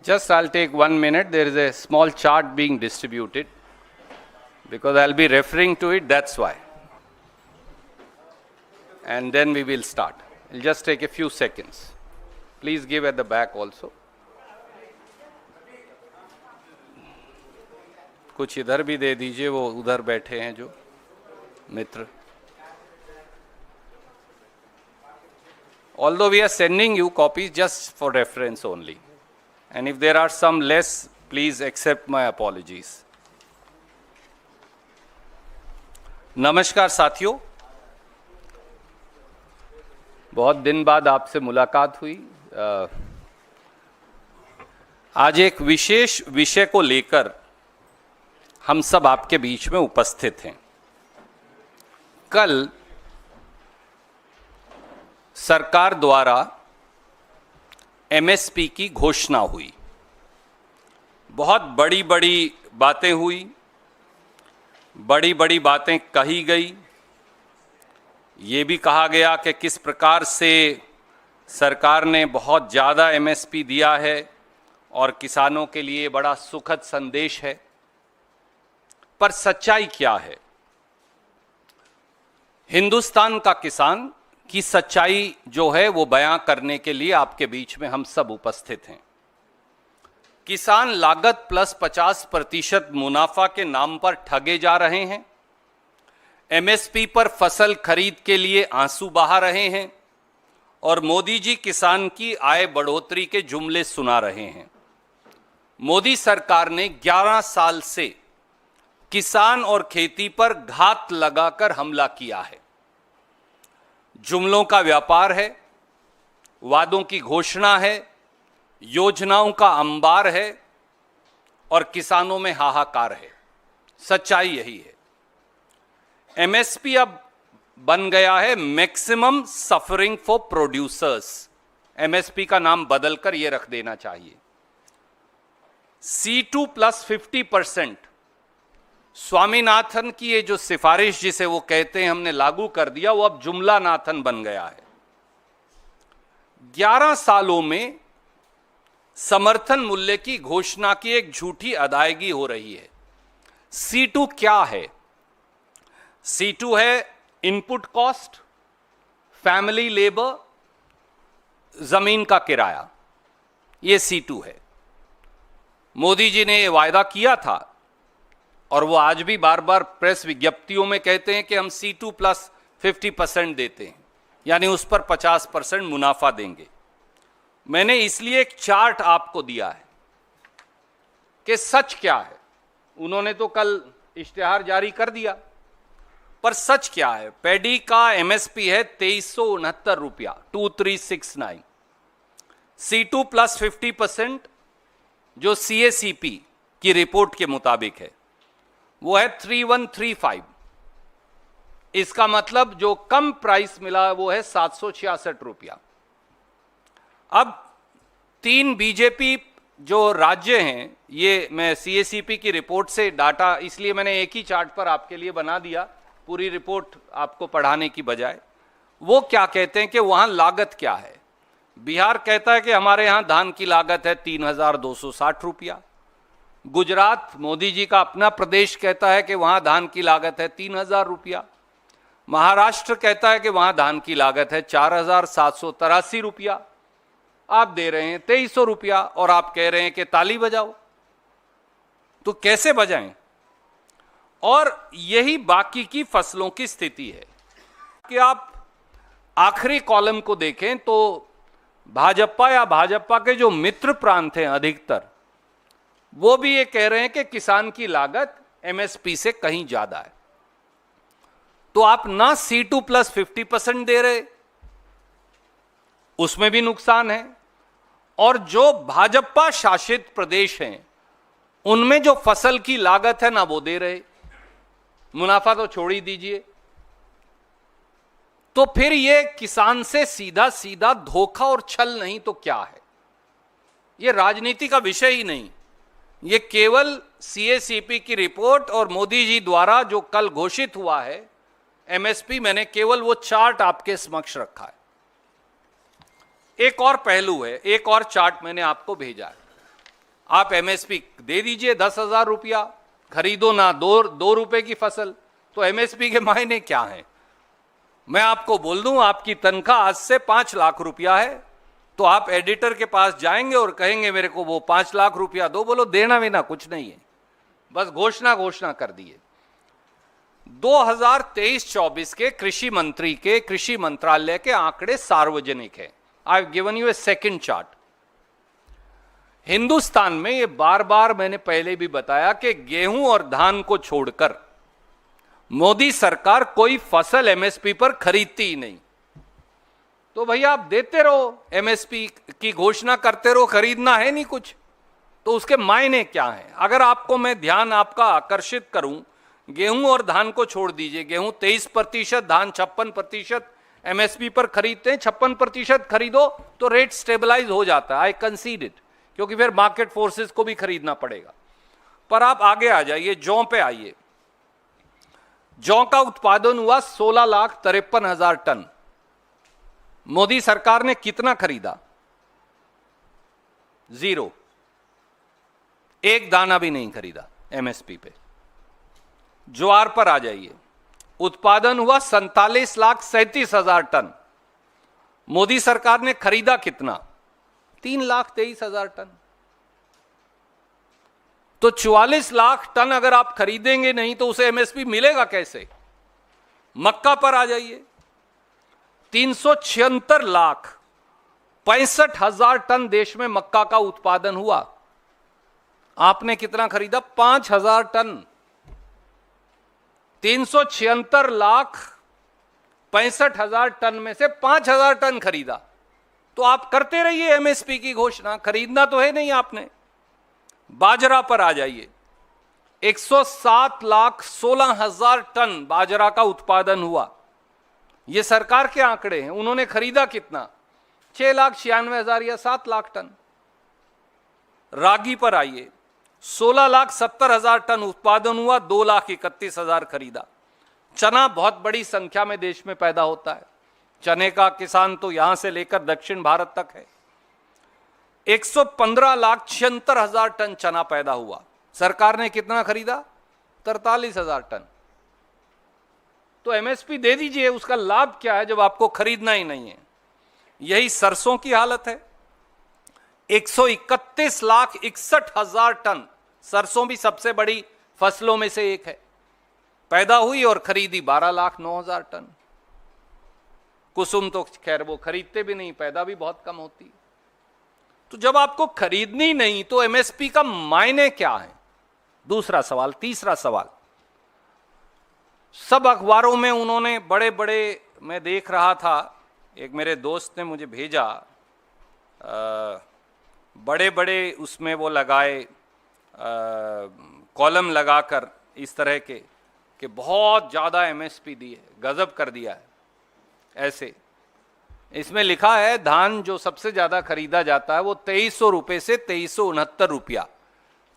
Just I'll take 1 minute. There is a small chart being distributed because I'll be referring to it, that's why. And then we will start. It'll just take a few seconds. Please give at the back also. कुछ इधर भी दे दीजिए, वो उधर बैठे हैं जो मित्र. Although we are sending you copies just for reference only. And if there are some less, please accept my apologies. नमस्कार साथियों, बहुत दिन बाद आपसे मुलाकात हुई. आज एक विशेष विषय को लेकर हम सब आपके बीच में उपस्थित हैं. कल सरकार द्वारा एमएसपी की घोषणा हुई. बहुत बड़ी बड़ी बातें हुई, बड़ी बड़ी बातें कही गई. ये भी कहा गया कि किस प्रकार से सरकार ने बहुत ज़्यादा एमएसपी दिया है और किसानों के लिए बड़ा सुखद संदेश है. पर सच्चाई क्या है? हिंदुस्तान का किसान की सच्चाई जो है वो बयां करने के लिए आपके बीच में हम सब उपस्थित हैं. किसान लागत प्लस 50% मुनाफा के नाम पर ठगे जा रहे हैं. एमएसपी पर फसल खरीद के लिए आंसू बहा रहे हैं और मोदी जी किसान की आय बढ़ोतरी के जुमले सुना रहे हैं. मोदी सरकार ने 11 साल से किसान और खेती पर घात लगाकर हमला किया है. जुमलों का व्यापार है, वादों की घोषणा है, योजनाओं का अंबार है और किसानों में हाहाकार है. सच्चाई यही है. एमएसपी अब बन गया है maximum suffering for producers. MSP का नाम बदलकर यह रख देना चाहिए. C2 plus 50%. स्वामीनाथन की ये जो सिफारिश जिसे वो कहते हैं हमने लागू कर दिया, वो अब जुमला नाथन बन गया है. 11 सालों में समर्थन मूल्य की घोषणा की एक झूठी अदायगी हो रही है. C2 क्या है? C2 है इनपुट कॉस्ट, फैमिली लेबर, जमीन का किराया. ये C2 है. मोदी जी ने ये वायदा किया था और वो आज भी बार बार प्रेस विज्ञप्तियों में कहते हैं कि हम C2 प्लस 50% देते हैं, यानी उस पर 50% मुनाफा देंगे. मैंने इसलिए एक चार्ट आपको दिया है कि सच क्या है. उन्होंने तो कल इश्तिहार जारी कर दिया, पर सच क्या है? पैडी का एमएसपी है 2369 रुपया, 2369. C2 प्लस 50% जो CACP की रिपोर्ट के मुताबिक है वो है 3135. इसका मतलब जो कम प्राइस मिला वो है 766 रुपया. अब 3 बीजेपी जो राज्य हैं, ये मैं CACP की रिपोर्ट से डाटा इसलिए मैंने एक ही चार्ट पर आपके लिए बना दिया, पूरी रिपोर्ट आपको पढ़ाने की बजाय. वो क्या कहते हैं कि वहां लागत क्या है. बिहार कहता है कि हमारे यहां धान की लागत है 3260 रुपया. गुजरात, मोदी जी का अपना प्रदेश, कहता है कि वहां धान की लागत है 3000 रुपया. महाराष्ट्र कहता है कि वहां धान की लागत है 4783 रुपया. आप दे रहे हैं 2300 रुपया और आप कह रहे हैं कि ताली बजाओ. तो कैसे बजाएं? और यही बाकी की फसलों की स्थिति है कि आप आखिरी कॉलम को देखें तो भाजपा या भाजपा के जो मित्र प्रांत हैं अधिकतर, वो भी ये कह रहे हैं कि किसान की लागत एमएसपी से कहीं ज्यादा है. तो आप ना C2 प्लस 50% दे रहे, उसमें भी नुकसान है, और जो भाजपा शासित प्रदेश हैं उनमें जो फसल की लागत है ना वो दे रहे. मुनाफा तो छोड़ ही दीजिए. तो फिर ये किसान से सीधा सीधा धोखा और छल नहीं तो क्या है? ये राजनीति का विषय ही नहीं. ये केवल CACP की रिपोर्ट और मोदी जी द्वारा जो कल घोषित हुआ है एमएसपी, मैंने केवल वो चार्ट आपके समक्ष रखा है. एक और पहलू है, एक और चार्ट मैंने आपको भेजा है. आप एमएसपी दे दीजिए 10,000 रुपया, खरीदो ना 2 रुपए की फसल, तो एमएसपी के मायने क्या हैं? मैं आपको बोल दूं, आपकी तनख्वाह आज से 5 लाख रुपया है, तो आप एडिटर के पास जाएंगे और कहेंगे मेरे को वो 5 लाख रुपया दो, बोलो देना वेना कुछ नहीं है, बस घोषणा कर दिए। 2023-24 के कृषि मंत्री के, कृषि मंत्रालय के आंकड़े सार्वजनिक है। I have given U A second chart. Hindustan में, ये बार बार मैंने पहले भी बताया कि गेहूं और धान को छोड़कर मोदी सरकार कोई फसल एमएसपी पर खरीदती ही नहीं। तो भैया आप देते रहो, एमएसपी की घोषणा करते रहो, खरीदना है नहीं कुछ, तो उसके मायने क्या हैं? अगर आपको मैं ध्यान आपका आकर्षित करूं, गेहूं और धान को छोड़ दीजिए, गेहूं 23%, धान 56% एमएसपी पर खरीदते हैं। 56% खरीदो तो रेट स्टेबलाइज हो जाता है, आई कंसीड इट, क्योंकि फिर मार्केट फोर्सेस को भी खरीदना पड़ेगा। पर आप आगे आ जाइए, जौ पे आइए। जौ का उत्पादन हुआ 16,53,000 टन। मोदी सरकार ने कितना खरीदा? 0, एक दाना भी नहीं खरीदा एमएसपी पे। ज्वार पर आ जाइए, उत्पादन हुआ 47,37,000 टन। मोदी सरकार ने खरीदा कितना? 3,23,000 टन। तो 44 लाख टन अगर आप खरीदेंगे नहीं तो उसे एमएसपी मिलेगा कैसे? मक्का पर आ जाइए, 376,65,000 टन देश में मक्का का उत्पादन हुआ। आपने कितना खरीदा? 5,000 टन। 376,65,000 टन में से 5,000 टन खरीदा। तो आप करते रहिए एमएसपी की घोषणा, खरीदना तो है नहीं आपने। बाजरा पर आ जाइए, 107,16,000 टन बाजरा का उत्पादन हुआ। यह सरकार के आंकड़े हैं। उन्होंने खरीदा कितना? 6,96,000 या 7 लाख टन। रागी पर आइए, 16,70,000 टन उत्पादन हुआ, 2,31,000 खरीदा। चना बहुत बड़ी संख्या में देश में पैदा होता है, चने का किसान तो यहां से लेकर दक्षिण भारत तक है। 115,76,000 टन चना पैदा हुआ। सरकार ने कितना खरीदा? 43,000 टन। तो एमएसपी दे दीजिए, उसका लाभ क्या है जब आपको खरीदना ही नहीं है? यही सरसों की हालत है। 131,61,000 टन, सरसों भी सबसे बड़ी फसलों में से एक है, पैदा हुई और खरीदी 12,09,000 टन। कुसुम तो खैर वो खरीदते भी नहीं, पैदा भी बहुत कम होती है। तो जब आपको खरीदनी नहीं तो एमएसपी का मायने क्या है? दूसरा सवाल। तीसरा सवाल, सब अखबारों में उन्होंने बड़े बड़े, मैं देख रहा था, एक मेरे दोस्त ने मुझे भेजा, बड़े बड़े उसमें वो लगाए, कॉलम लगाकर इस तरह के कि बहुत ज़्यादा एमएसपी दी है, गजब कर दिया है। ऐसे इसमें लिखा है धान जो सबसे ज़्यादा खरीदा जाता है वो 2300 रुपये से 2369 रुपया,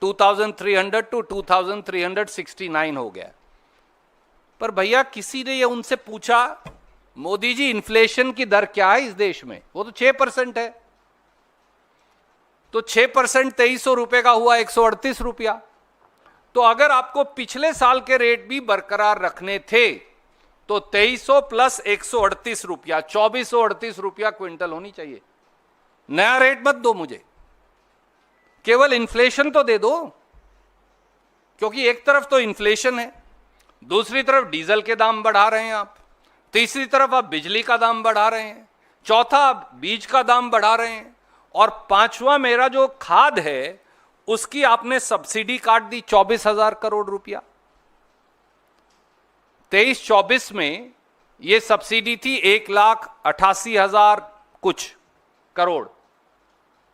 2300 टू 2369 हो गया। पर भैया किसी ने ये उनसे पूछा, मोदी जी इन्फ्लेशन की दर क्या है इस देश में? वो तो 6% है। तो 6% 2300 रुपये का हुआ 138 रुपया। तो अगर आपको पिछले साल के रेट भी बरकरार रखने थे तो 2300 प्लस 138 रुपया, 2438 रुपया क्विंटल होनी चाहिए। नया रेट मत दो मुझे, केवल इन्फ्लेशन तो दे दो, क्योंकि एक तरफ तो इन्फ्लेशन है, दूसरी तरफ डीजल के दाम बढ़ा रहे हैं आप, तीसरी तरफ आप बिजली का दाम बढ़ा रहे हैं, चौथा आप बीज का दाम बढ़ा रहे हैं, और पांचवा मेरा जो खाद है उसकी आपने सब्सिडी काट दी 24,000 करोड़ रुपया। 23-24 में ये सब्सिडी थी 1,88,000 कुछ करोड़।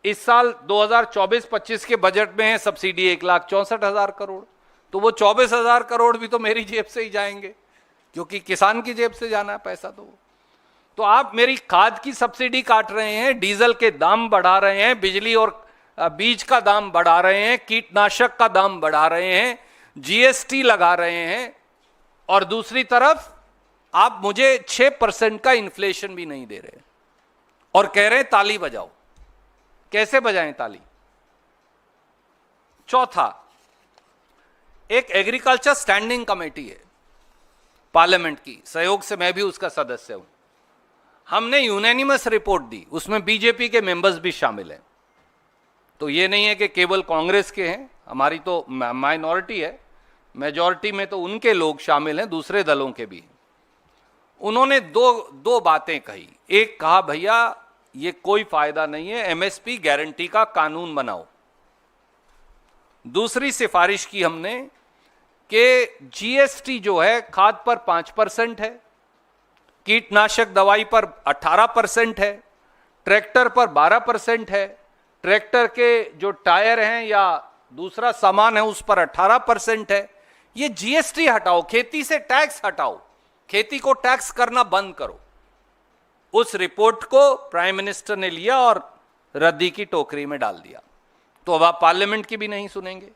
इस साल 2024-25 के बजट में है सब्सिडी 1,64,000 करोड़। तो वो 24,000 करोड़ भी तो मेरी जेब से ही जाएंगे, क्योंकि किसान की जेब से जाना है पैसा। तो आप मेरी खाद की सब्सिडी काट रहे हैं, डीजल के दाम बढ़ा रहे हैं, बिजली और बीज का दाम बढ़ा रहे हैं, कीटनाशक का दाम बढ़ा रहे हैं, जीएसटी लगा रहे हैं, और दूसरी तरफ आप मुझे 6% का इन्फ्लेशन भी नहीं दे रहे और कह रहे हैं ताली बजाओ। कैसे बजाएं ताली? चौथा, एक एग्रीकल्चर स्टैंडिंग कमेटी है पार्लियामेंट की, सहयोग से मैं भी उसका सदस्य हूं। हमने यूनैनिमस रिपोर्ट दी, उसमें बीजेपी के मेंबर्स भी शामिल हैं। तो ये नहीं है कि केवल कांग्रेस के हैं, हमारी तो माइनॉरिटी है, मेजॉरिटी में तो उनके लोग शामिल हैं, दूसरे दलों के भी। उन्होंने दो बातें कही। एक कहा, भैया ये कोई फायदा नहीं है, एमएसपी गारंटी का कानून बनाओ। दूसरी सिफारिश की हमने कि जीएसटी जो है खाद पर 5% है, कीटनाशक दवाई पर 18% है, ट्रैक्टर पर 12% है, ट्रैक्टर के जो टायर हैं या दूसरा सामान है उस पर 18% है। ये जीएसटी हटाओ, खेती से टैक्स हटाओ, खेती को टैक्स करना बंद करो। उस रिपोर्ट को प्राइम मिनिस्टर ने लिया और रद्दी की टोकरी में डाल दिया। तो अब आप पार्लियामेंट की भी नहीं सुनेंगे।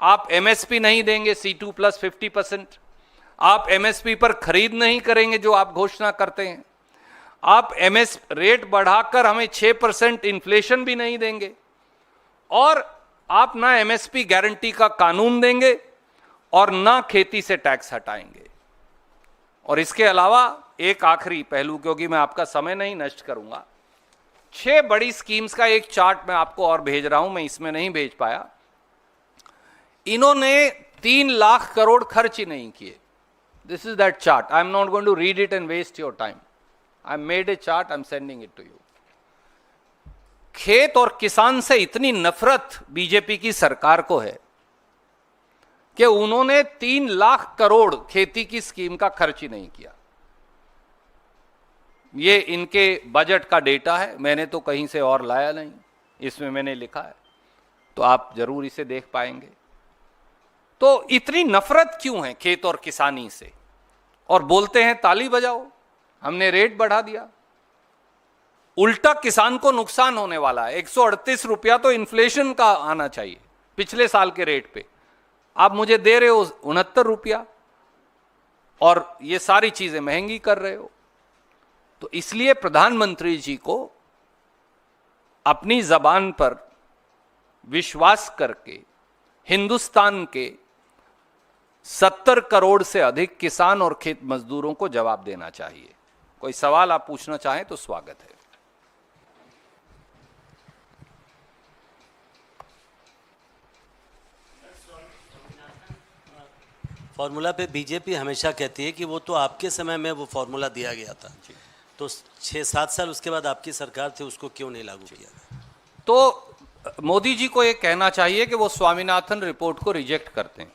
आप एमएसपी नहीं देंगे C2 प्लस 50%, आप एमएसपी पर खरीद नहीं करेंगे जो आप घोषणा करते हैं, आप एमएस रेट बढ़ाकर हमें 6% इन्फ्लेशन भी नहीं देंगे, और आप ना एमएसपी गारंटी का कानून देंगे और ना खेती से टैक्स हटाएंगे। और इसके अलावा एक आखिरी पहलू, क्योंकि मैं आपका समय नहीं नष्ट करूंगा, 6 बड़ी स्कीम्स का एक चार्ट मैं आपको और भेज रहा हूं, मैं इसमें नहीं भेज पाया। इन्होंने 3 लाख करोड़ खर्च ही नहीं किए। This is that chart, I am not going to read it and waste your time. I made a chart, I am sending it to you. खेत और किसान से इतनी नफरत बीजेपी की सरकार को है कि उन्होंने 3 लाख करोड़ खेती की स्कीम का खर्च ही नहीं किया। ये इनके बजट का डेटा है, मैंने तो कहीं से और लाया नहीं, इसमें मैंने लिखा है, तो आप जरूर इसे देख पाएंगे। तो इतनी नफरत क्यों है खेत और किसानी से? और बोलते हैं ताली बजाओ, हमने रेट बढ़ा दिया। उल्टा किसान को नुकसान होने वाला है। 138 रुपया तो इन्फ्लेशन का आना चाहिए पिछले साल के रेट पे, आप मुझे दे रहे हो 69 रुपया, और ये सारी चीजें महंगी कर रहे हो। तो इसलिए प्रधानमंत्री जी को अपनी जबान पर विश्वास करके हिंदुस्तान के 70 करोड़ से अधिक किसान और खेत मजदूरों को जवाब देना चाहिए। कोई सवाल आप पूछना चाहें तो स्वागत है। फॉर्मूला पे बीजेपी हमेशा कहती है कि वो तो आपके समय में वो फॉर्मूला दिया गया था, तो 6-7 साल उसके बाद आपकी सरकार थी, उसको क्यों नहीं लागू किया? तो मोदी जी को ये कहना चाहिए कि वो स्वामीनाथन रिपोर्ट को रिजेक्ट करते हैं,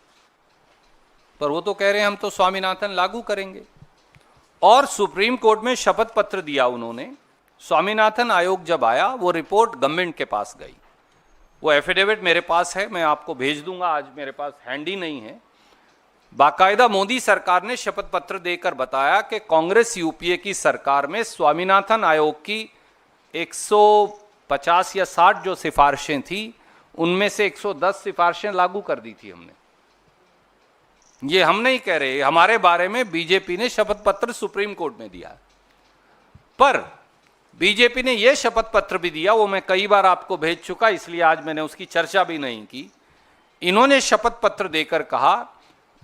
पर वो तो कह रहे हैं हम तो स्वामीनाथन लागू करेंगे। और सुप्रीम कोर्ट में शपथ पत्र दिया उन्होंने। स्वामीनाथन आयोग जब आया, वो रिपोर्ट गवर्नमेंट के पास गई, वो एफिडेविट मेरे पास है, मैं आपको भेज दूंगा, आज मेरे पास हैंडी नहीं है। बाकायदा मोदी सरकार ने शपथ पत्र देकर बताया कि कांग्रेस यूपीए की सरकार में स्वामीनाथन आयोग की 150 या 60 जो सिफारिशें थी, उनमें से 110 सिफारिशें लागू कर दी थी हमने। ये हम नहीं कह रहे, हमारे बारे में बीजेपी ने शपथ पत्र सुप्रीम कोर्ट में दिया। पर बीजेपी ने यह शपथ पत्र भी दिया, वो मैं कई बार आपको भेज चुका, इसलिए आज मैंने उसकी चर्चा भी नहीं की। इन्होंने शपथ पत्र देकर कहा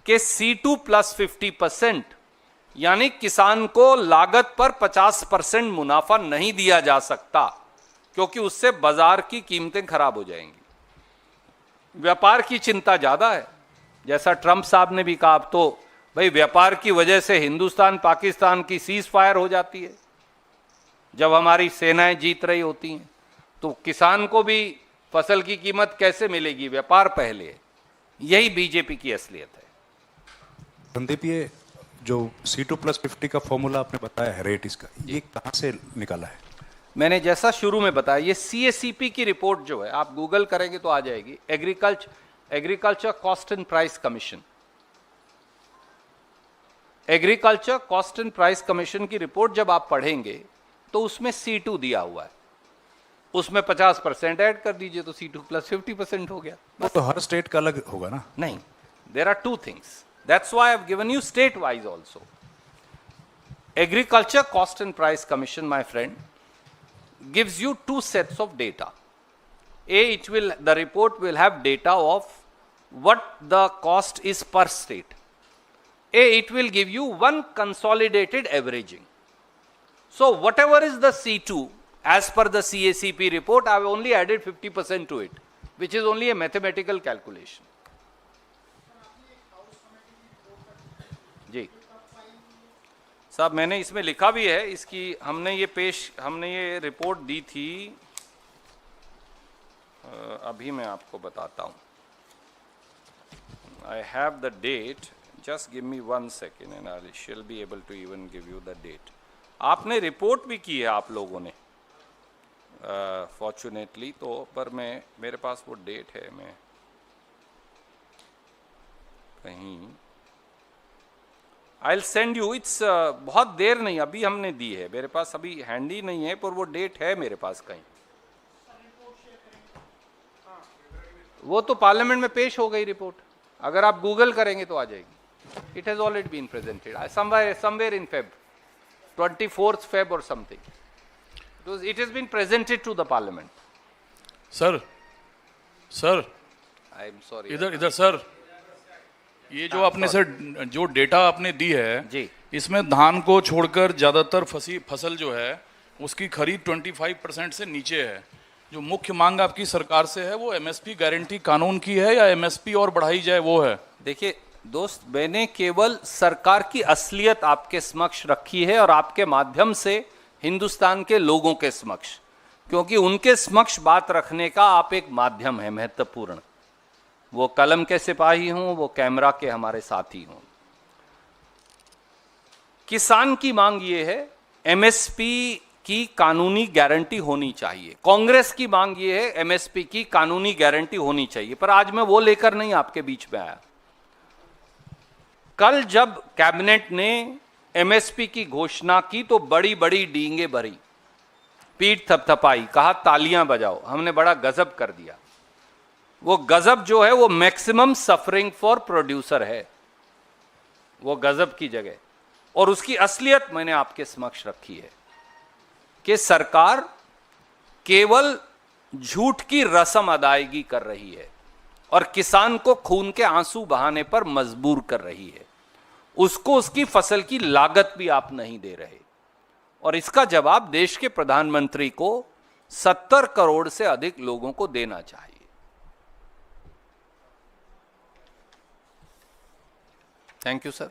कि C2 प्लस 50%, यानी किसान को लागत पर 50% मुनाफा नहीं दिया जा सकता, क्योंकि उससे बाजार की कीमतें खराब हो जाएंगी। व्यापार की चिंता ज्यादा है, जैसा ट्रंप साहब ने भी कहा, अब तो भाई व्यापार की वजह से हिंदुस्तान पाकिस्तान की सीज फायर हो जाती है जब हमारी सेनाएं जीत रही होती हैं, तो किसान को भी फसल की कीमत कैसे मिलेगी? व्यापार पहले है। यही बीजेपी की असलियत है। संदीप, ये जो C2 प्लस 50 का फॉर्मूला आपने बताया है रेट, इसका ये कहां से निकाला है? मैंने जैसा शुरू में बताया, ये CACP की रिपोर्ट जो है, आप गूगल करेंगे तो आ जाएगी, agriculture cost and price commission. Agriculture cost and price commission की रिपोर्ट जब आप पढ़ेंगे तो उसमें C2 दिया हुआ है, उसमें 50% ऐड कर दीजिए तो C2 प्लस 50% हो गया। तो हर स्टेट का अलग होगा ना? नहीं, there are 2 things, that's why I've given you state wise also. Agriculture Cost and Price Commission, my friend, gives you 2 sets of data. the report will have data of what the cost is per state. It will give you one consolidated averaging. So whatever is the C2 as per the CACP report, I have only added 50% to it, which is only a mathematical calculation. जी साहब, मैंने इसमें लिखा भी है, इसकी हमने ये report दी थी, अभी मैं आपको बताता हूँ. I have the date, just give me 1 second and I shall be able to even give you the date. आपने रिपोर्ट भी की है आप लोगों ने फॉर्चुनेटली, तो पर मेरे पास वो डेट है, मैं कहीं I'll send you, it's बहुत देर नहीं, अभी हमने दी है, मेरे पास अभी हैंडी नहीं है, पर वो डेट है मेरे पास कहीं. वो तो पार्लियामेंट में पेश हो गई रिपोर्ट, अगर आप गूगल करेंगे तो आ जाएगी. It has already been presented somewhere in Feb, 24th Feb or something. It has been presented to the parliament. Sir I am sorry. इधर सर, ये जो आपने सर जो डेटा आपने दी है जी, इसमें धान को छोड़कर ज्यादातर फसल जो है उसकी खरीद 25% से नीचे है. जो मुख्य मांग आपकी सरकार से है वो एमएसपी गारंटी कानून की है या एमएसपी और बढ़ाई जाए वो है? देखिए दोस्त, मैंने केवल सरकार की असलियत आपके समक्ष रखी है और आपके माध्यम से हिंदुस्तान के लोगों के समक्ष, क्योंकि उनके समक्ष बात रखने का आप एक माध्यम है महत्वपूर्ण. वो कलम के सिपाही हों, वो कैमरा के हमारे साथी हों. किसान की मांग ये है, एमएसपी की कानूनी गारंटी होनी चाहिए. कांग्रेस की मांग ये है, एमएसपी की कानूनी गारंटी होनी चाहिए. पर आज मैं वो लेकर नहीं आपके बीच में आया. कल जब कैबिनेट ने एमएसपी की घोषणा की तो बड़ी बड़ी डींगे भरी, पीठ थपथपाई, कहा तालियां बजाओ, हमने बड़ा गजब कर दिया. वो गजब जो है वो मैक्सिमम सफरिंग फॉर प्रोड्यूसर है, वो गजब की जगह. और उसकी असलियत मैंने आपके समक्ष रखी है कि सरकार केवल झूठ की रस्म अदायगी कर रही है और किसान को खून के आंसू बहाने पर मजबूर कर रही है. उसको उसकी फसल की लागत भी आप नहीं दे रहे. और इसका जवाब देश के प्रधानमंत्री को 70 करोड़ से अधिक लोगों को देना चाहिए. Thank you sir.